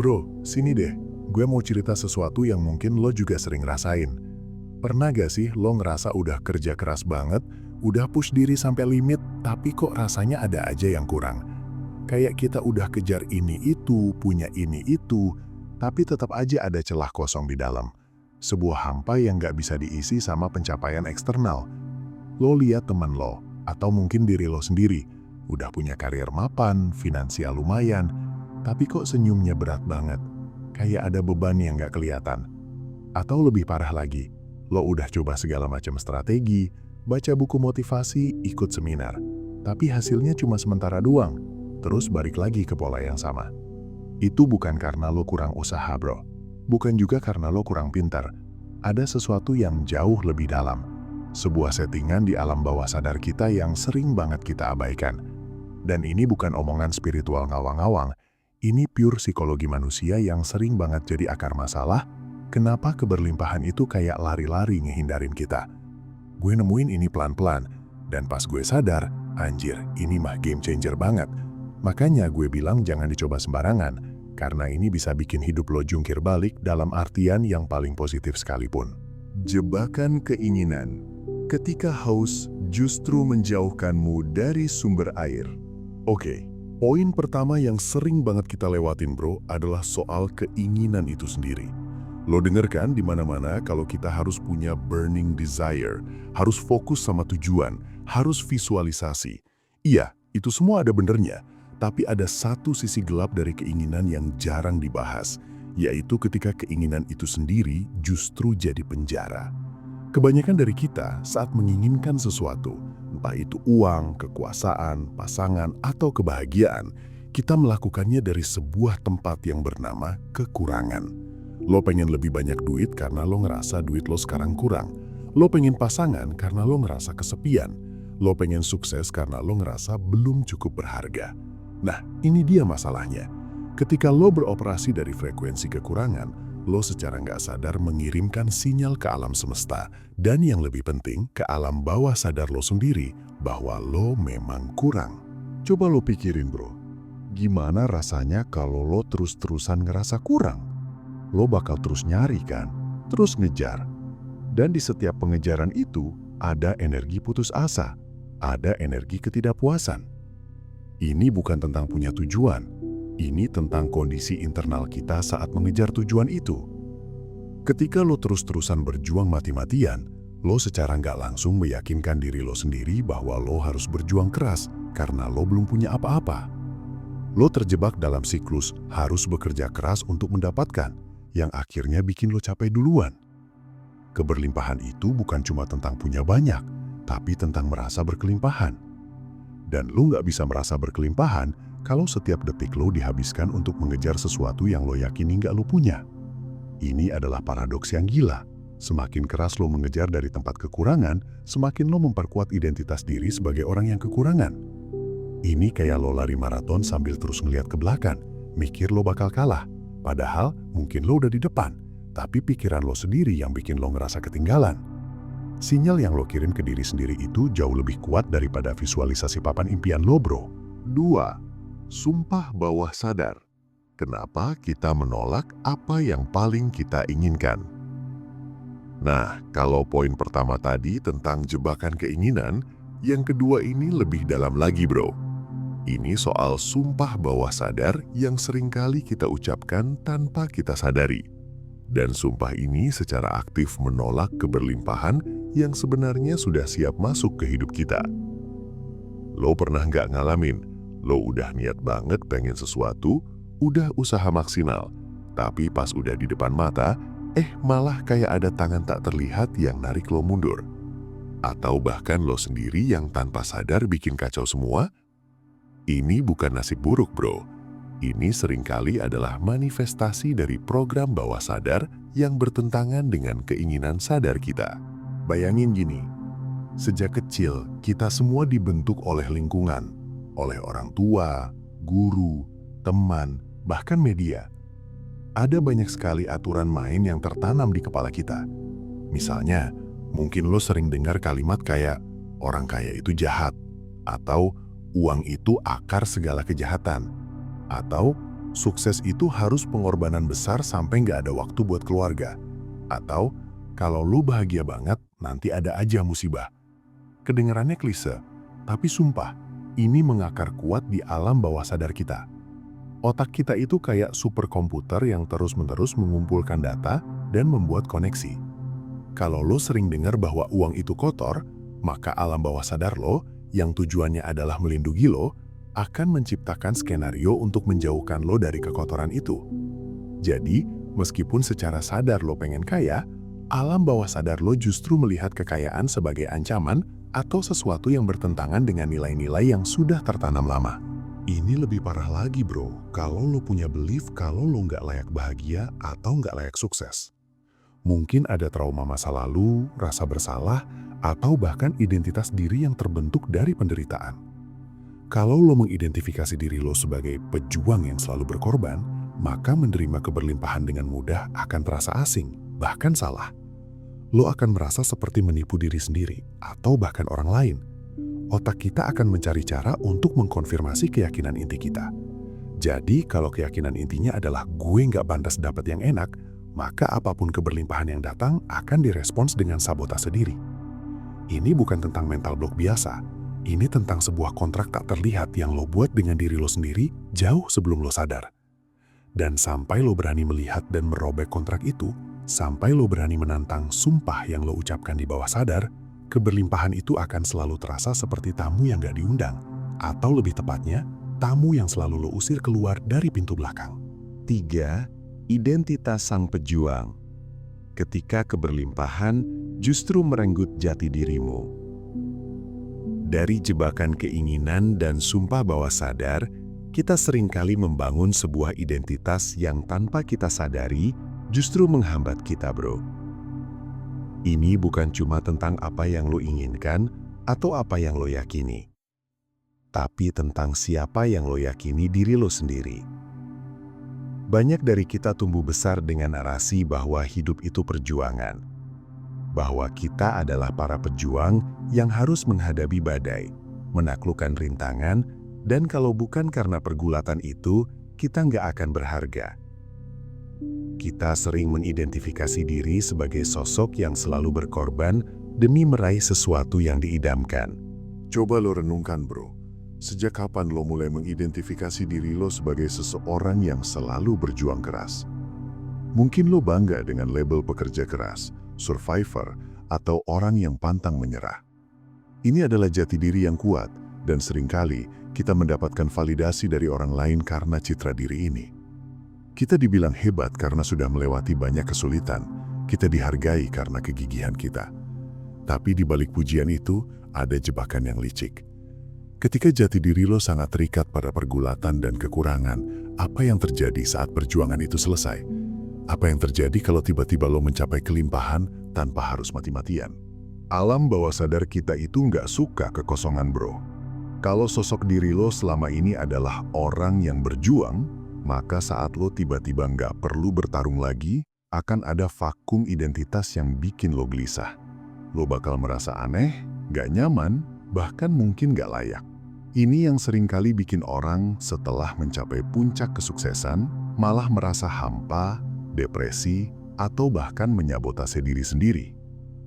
Bro, sini deh. Gue mau cerita sesuatu yang mungkin lo juga sering rasain. Pernah gak sih lo ngerasa udah kerja keras banget, udah push diri sampai limit, tapi kok rasanya ada aja yang kurang? Kayak kita udah kejar ini itu, punya ini itu, tapi tetap aja ada celah kosong di dalam. Sebuah hampa yang gak bisa diisi sama pencapaian eksternal. Lo lihat teman lo, atau mungkin diri lo sendiri, udah punya karir mapan, finansial lumayan, tapi kok senyumnya berat banget. Kayak ada beban yang gak kelihatan. Atau lebih parah lagi, lo udah coba segala macam strategi, baca buku motivasi, ikut seminar. Tapi hasilnya cuma sementara doang, terus balik lagi ke pola yang sama. Itu bukan karena lo kurang usaha, bro. Bukan juga karena lo kurang pintar. Ada sesuatu yang jauh lebih dalam. Sebuah settingan di alam bawah sadar kita yang sering banget kita abaikan. Dan ini bukan omongan spiritual ngawang-ngawang. Ini pure psikologi manusia yang sering banget jadi akar masalah. Kenapa keberlimpahan itu kayak lari-lari ngehindarin kita? Gue nemuin ini pelan-pelan. Dan pas gue sadar, anjir, ini mah game changer banget. Makanya gue bilang jangan dicoba sembarangan. Karena ini bisa bikin hidup lo jungkir balik dalam artian yang paling positif sekalipun. Jebakan keinginan. Ketika haus justru menjauhkanmu dari sumber air. Oke, poin pertama yang sering banget kita lewatin bro adalah soal keinginan itu sendiri. Lo denger kan di mana-mana kalau kita harus punya burning desire, harus fokus sama tujuan, harus visualisasi. Iya, itu semua ada benernya. Tapi ada satu sisi gelap dari keinginan yang jarang dibahas, yaitu ketika keinginan itu sendiri justru jadi penjara. Kebanyakan dari kita saat menginginkan sesuatu, entah itu uang, kekuasaan, pasangan, atau kebahagiaan, kita melakukannya dari sebuah tempat yang bernama kekurangan. Lo pengen lebih banyak duit karena lo ngerasa duit lo sekarang kurang. Lo pengen pasangan karena lo ngerasa kesepian. Lo pengen sukses karena lo ngerasa belum cukup berharga. Nah, ini dia masalahnya. Ketika lo beroperasi dari frekuensi kekurangan, lo secara nggak sadar mengirimkan sinyal ke alam semesta dan yang lebih penting ke alam bawah sadar lo sendiri bahwa lo memang kurang. Coba lo pikirin bro, gimana rasanya kalau lo terus-terusan ngerasa kurang? Lo bakal terus nyari kan, terus ngejar. Dan di setiap pengejaran itu ada energi putus asa, ada energi ketidakpuasan. Ini bukan tentang punya tujuan, ini tentang kondisi internal kita saat mengejar tujuan itu. Ketika lo terus-terusan berjuang mati-matian, lo secara nggak langsung meyakinkan diri lo sendiri bahwa lo harus berjuang keras karena lo belum punya apa-apa. Lo terjebak dalam siklus harus bekerja keras untuk mendapatkan, yang akhirnya bikin lo capek duluan. Keberlimpahan itu bukan cuma tentang punya banyak, tapi tentang merasa berkelimpahan. Dan lo nggak bisa merasa berkelimpahan kalau setiap detik lo dihabiskan untuk mengejar sesuatu yang lo yakini nggak lo punya. Ini adalah paradoks yang gila. Semakin keras lo mengejar dari tempat kekurangan, semakin lo memperkuat identitas diri sebagai orang yang kekurangan. Ini kayak lo lari maraton sambil terus ngeliat ke belakang, mikir lo bakal kalah. Padahal mungkin lo udah di depan, tapi pikiran lo sendiri yang bikin lo ngerasa ketinggalan. Sinyal yang lo kirim ke diri sendiri itu jauh lebih kuat daripada visualisasi papan impian lo, bro. 2. Sumpah bawah sadar. Kenapa kita menolak apa yang paling kita inginkan? Nah, kalau poin pertama tadi tentang jebakan keinginan, yang kedua ini lebih dalam lagi, bro. Ini soal sumpah bawah sadar yang seringkali kita ucapkan tanpa kita sadari. Dan sumpah ini secara aktif menolak keberlimpahan yang sebenarnya sudah siap masuk ke hidup kita. Lo pernah nggak ngalamin? Lo udah niat banget pengen sesuatu, udah usaha maksimal, tapi pas udah di depan mata, malah kayak ada tangan tak terlihat yang narik lo mundur. Atau bahkan lo sendiri yang tanpa sadar bikin kacau semua? Ini bukan nasib buruk, bro. Ini seringkali adalah manifestasi dari program bawah sadar yang bertentangan dengan keinginan sadar kita. Bayangin gini, sejak kecil kita semua dibentuk oleh lingkungan, oleh orang tua, guru, teman, bahkan media. Ada banyak sekali aturan main yang tertanam di kepala kita. Misalnya, mungkin lo sering dengar kalimat kayak, orang kaya itu jahat, atau uang itu akar segala kejahatan, atau Sukses itu harus pengorbanan besar sampai nggak ada waktu buat keluarga. Atau, kalau lo bahagia banget, nanti ada aja musibah. Kedengarannya klise, tapi sumpah, ini mengakar kuat di alam bawah sadar kita. Otak kita itu kayak superkomputer yang terus-menerus mengumpulkan data dan membuat koneksi. Kalau lo sering dengar bahwa uang itu kotor, maka alam bawah sadar lo, yang tujuannya adalah melindungi lo, akan menciptakan skenario untuk menjauhkan lo dari kekotoran itu. Jadi, meskipun secara sadar lo pengen kaya, alam bawah sadar lo justru melihat kekayaan sebagai ancaman atau sesuatu yang bertentangan dengan nilai-nilai yang sudah tertanam lama. Ini lebih parah lagi bro, kalau lo punya belief kalau lo nggak layak bahagia atau nggak layak sukses. Mungkin ada trauma masa lalu, rasa bersalah, atau bahkan identitas diri yang terbentuk dari penderitaan. Kalau lo mengidentifikasi diri lo sebagai pejuang yang selalu berkorban, maka menerima keberlimpahan dengan mudah akan terasa asing, bahkan salah. Lo akan merasa seperti menipu diri sendiri, atau bahkan orang lain. Otak kita akan mencari cara untuk mengkonfirmasi keyakinan inti kita. Jadi, kalau keyakinan intinya adalah gue nggak pantas dapat yang enak, maka apapun keberlimpahan yang datang akan direspons dengan sabotase diri. Ini bukan tentang mental block biasa. Ini tentang sebuah kontrak tak terlihat yang lo buat dengan diri lo sendiri jauh sebelum lo sadar. Dan sampai lo berani melihat dan merobek kontrak itu, sampai lo berani menantang sumpah yang lo ucapkan di bawah sadar, keberlimpahan itu akan selalu terasa seperti tamu yang gak diundang, atau lebih tepatnya, tamu yang selalu lo usir keluar dari pintu belakang. 3. Identitas sang pejuang. Ketika keberlimpahan justru merenggut jati dirimu. Dari jebakan keinginan dan sumpah bawah sadar, kita seringkali membangun sebuah identitas yang tanpa kita sadari justru menghambat kita, bro. Ini bukan cuma tentang apa yang lo inginkan atau apa yang lo yakini, tapi tentang siapa yang lo yakini diri lo sendiri. Banyak dari kita tumbuh besar dengan narasi bahwa hidup itu perjuangan, bahwa kita adalah para pejuang yang harus menghadapi badai, menaklukkan rintangan, dan kalau bukan karena pergulatan itu, kita nggak akan berharga. Kita sering mengidentifikasi diri sebagai sosok yang selalu berkorban demi meraih sesuatu yang diidamkan. Coba lo renungkan bro, sejak kapan lo mulai mengidentifikasi diri lo sebagai seseorang yang selalu berjuang keras? Mungkin lo bangga dengan label pekerja keras, survivor, atau orang yang pantang menyerah. Ini adalah jati diri yang kuat, dan seringkali kita mendapatkan validasi dari orang lain karena citra diri ini. Kita dibilang hebat karena sudah melewati banyak kesulitan, kita dihargai karena kegigihan kita. Tapi di balik pujian itu, ada jebakan yang licik. Ketika jati diri lo sangat terikat pada pergulatan dan kekurangan, apa yang terjadi saat perjuangan itu selesai? Apa yang terjadi kalau tiba-tiba lo mencapai kelimpahan tanpa harus mati-matian? Alam bawah sadar kita itu nggak suka kekosongan bro. Kalau sosok diri lo selama ini adalah orang yang berjuang, maka saat lo tiba-tiba nggak perlu bertarung lagi, akan ada vakum identitas yang bikin lo gelisah. Lo bakal merasa aneh, nggak nyaman, bahkan mungkin nggak layak. Ini yang seringkali bikin orang setelah mencapai puncak kesuksesan, malah merasa hampa, depresi, atau bahkan menyabotase diri sendiri.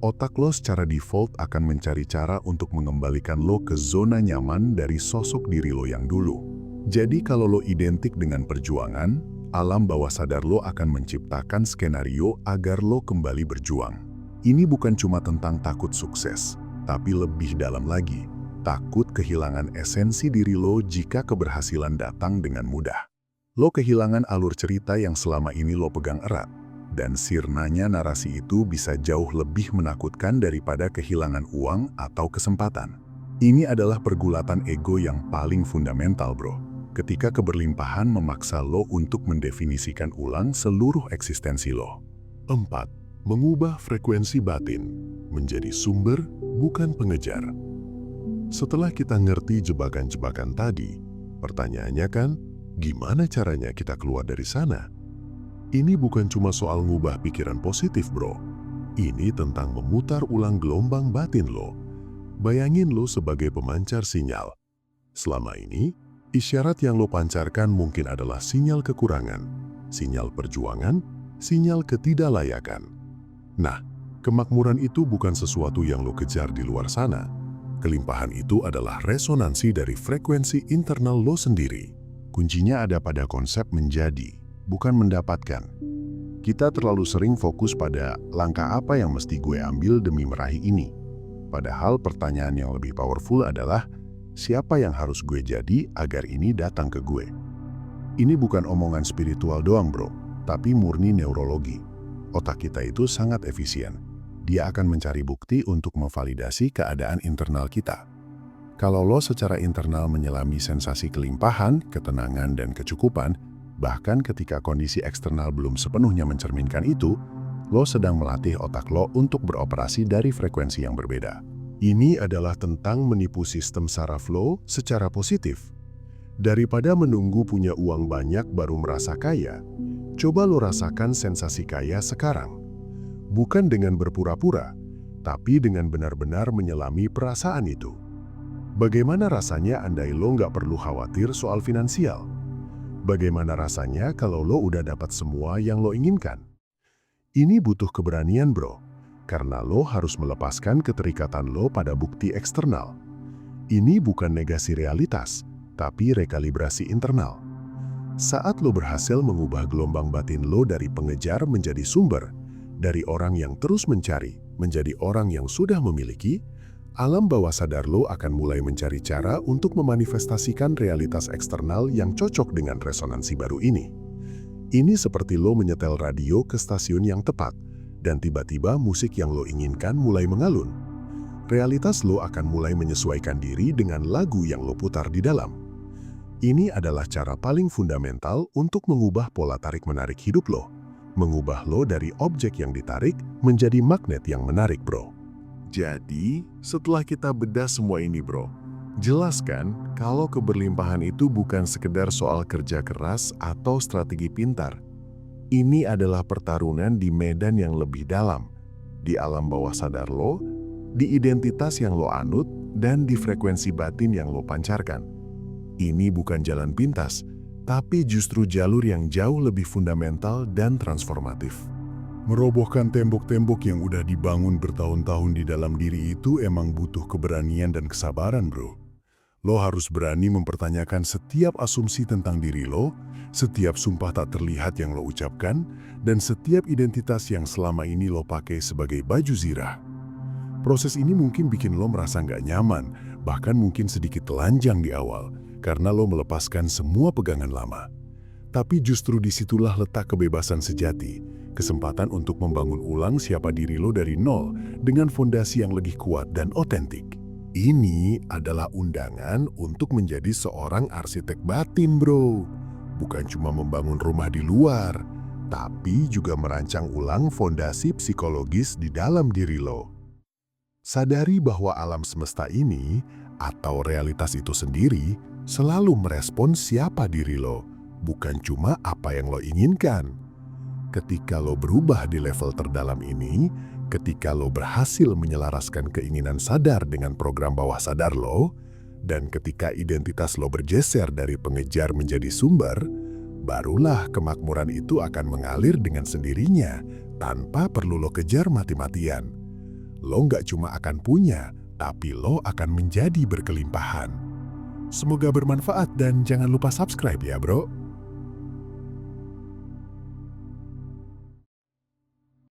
Otak lo secara default akan mencari cara untuk mengembalikan lo ke zona nyaman dari sosok diri lo yang dulu. Jadi kalau lo identik dengan perjuangan, alam bawah sadar lo akan menciptakan skenario agar lo kembali berjuang. Ini bukan cuma tentang takut sukses, tapi lebih dalam lagi, takut kehilangan esensi diri lo jika keberhasilan datang dengan mudah. Lo kehilangan alur cerita yang selama ini lo pegang erat, dan sirnanya narasi itu bisa jauh lebih menakutkan daripada kehilangan uang atau kesempatan. Ini adalah pergulatan ego yang paling fundamental, bro. Ketika keberlimpahan memaksa lo untuk mendefinisikan ulang seluruh eksistensi lo. 4. Mengubah frekuensi batin menjadi sumber, bukan pengejar. Setelah kita ngerti jebakan-jebakan tadi, pertanyaannya kan, gimana caranya kita keluar dari sana? Ini bukan cuma soal ngubah pikiran positif, bro. Ini tentang memutar ulang gelombang batin lo. Bayangin lo sebagai pemancar sinyal. Selama ini, Isyarat yang lo pancarkan mungkin adalah sinyal kekurangan, sinyal perjuangan, sinyal ketidaklayakan. Nah, kemakmuran itu bukan sesuatu yang lo kejar di luar sana. Kelimpahan itu adalah resonansi dari frekuensi internal lo sendiri. Kuncinya ada pada konsep menjadi, bukan mendapatkan. Kita terlalu sering fokus pada langkah apa yang mesti gue ambil demi meraih ini. Padahal pertanyaan yang lebih powerful adalah, siapa yang harus gue jadi agar ini datang ke gue? Ini bukan omongan spiritual doang bro, tapi murni neurologi. Otak kita itu sangat efisien. Dia akan mencari bukti untuk memvalidasi keadaan internal kita. Kalau lo secara internal menyelami sensasi kelimpahan, ketenangan, dan kecukupan, bahkan ketika kondisi eksternal belum sepenuhnya mencerminkan itu, lo sedang melatih otak lo untuk beroperasi dari frekuensi yang berbeda. Ini adalah tentang menipu sistem saraf lo secara positif. Daripada menunggu punya uang banyak baru merasa kaya, coba lo rasakan sensasi kaya sekarang. Bukan dengan berpura-pura, tapi dengan benar-benar menyelami perasaan itu. Bagaimana rasanya andai lo nggak perlu khawatir soal finansial? Bagaimana rasanya kalau lo udah dapat semua yang lo inginkan? Ini butuh keberanian bro. Karena lo harus melepaskan keterikatan lo pada bukti eksternal. Ini bukan negasi realitas, tapi rekalibrasi internal. Saat lo berhasil mengubah gelombang batin lo dari pengejar menjadi sumber, dari orang yang terus mencari menjadi orang yang sudah memiliki, alam bawah sadar lo akan mulai mencari cara untuk memanifestasikan realitas eksternal yang cocok dengan resonansi baru ini. Ini seperti lo menyetel radio ke stasiun yang tepat, dan tiba-tiba musik yang lo inginkan mulai mengalun. Realitas lo akan mulai menyesuaikan diri dengan lagu yang lo putar di dalam. Ini adalah cara paling fundamental untuk mengubah pola tarik-menarik hidup lo. Mengubah lo dari objek yang ditarik menjadi magnet yang menarik, bro. Jadi, setelah kita bedah semua ini, bro, jelaskan kalau keberlimpahan itu bukan sekedar soal kerja keras atau strategi pintar. Ini adalah pertarungan di medan yang lebih dalam, di alam bawah sadar lo, di identitas yang lo anut, dan di frekuensi batin yang lo pancarkan. Ini bukan jalan pintas, tapi justru jalur yang jauh lebih fundamental dan transformatif. Merobohkan tembok-tembok yang udah dibangun bertahun-tahun di dalam diri itu emang butuh keberanian dan kesabaran, bro. Lo harus berani mempertanyakan setiap asumsi tentang diri lo, setiap sumpah tak terlihat yang lo ucapkan, dan setiap identitas yang selama ini lo pakai sebagai baju zirah. Proses ini mungkin bikin lo merasa nggak nyaman, bahkan mungkin sedikit telanjang di awal, karena lo melepaskan semua pegangan lama. Tapi justru disitulah letak kebebasan sejati, kesempatan untuk membangun ulang siapa diri lo dari nol dengan fondasi yang lebih kuat dan otentik. Ini adalah undangan untuk menjadi seorang arsitek batin, bro. Bukan cuma membangun rumah di luar, tapi juga merancang ulang fondasi psikologis di dalam diri lo. Sadari bahwa alam semesta ini, atau realitas itu sendiri, selalu merespons siapa diri lo, bukan cuma apa yang lo inginkan. Ketika lo berubah di level terdalam ini, ketika lo berhasil menyelaraskan keinginan sadar dengan program bawah sadar lo, dan ketika identitas lo bergeser dari pengejar menjadi sumber, barulah kemakmuran itu akan mengalir dengan sendirinya, tanpa perlu lo kejar mati-matian. Lo nggak cuma akan punya, tapi lo akan menjadi berkelimpahan. Semoga bermanfaat dan jangan lupa subscribe ya bro.